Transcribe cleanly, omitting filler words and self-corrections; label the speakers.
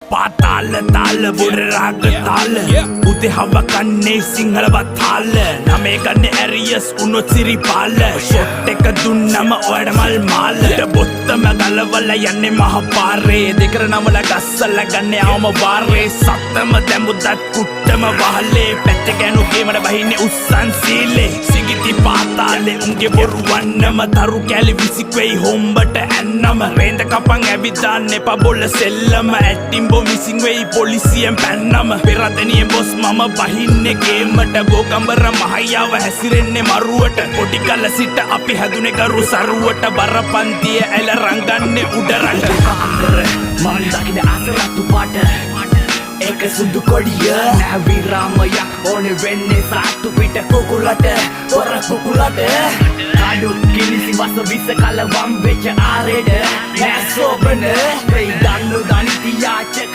Speaker 1: පාතාල තාල බොඩ රාග තාල උදේ හව කන්නේ සිංහලවත් තාල නමේ ගන්නේ ඇරියස් උනොත් සිරිපාල ෂොට් එක දුන්නම ඔයාට මල් මාල බොත්තම ගලවල යන්නේ මහ පාරේ දෙකර නමල ගස්සල ගන්නේ ආවම වාරේ සත්තම දැමුදත් කුට්ටම වහලේ පැත්ත ගෑනු ගේමඩ බහින්නේ උස්සන් සීලේ සිගිති පාතාලේ උන්ගේ බොරු වන්නම තරු කැලි විසික්වෙයි හොම්බට ඇන්නම රේන්ද කපන් ඇවිදාන්න එපා බොල්ල සෙල්ලම ඇට්ටිම්බෝ මිසිං වෙයි පොලිසියෙන් පැන්නම පෙරදැනිය බොස් මම බහින්නේ ගේමට ගෝකම්බර මහයාව හැසිරෙන්නේ මරුවට පොඩි කල සිට අපි හැදුනේ ගරු සරුවට බරපන්තිය ඇල රංගන්නේ උඩරට
Speaker 2: මන් දකින අසරත්තු පාට ඒක සුදු කොඩිය නැවි රාමයක් ඕනේ වෙන්නේ සාට්ටු පිට කුකුලට පොර කුකුලට කඩු කිලිසි වස විස කල වම් වෙච්ච ආරෙඩ නෑ සෝබන වෙයි දන්නු දනිති යාචක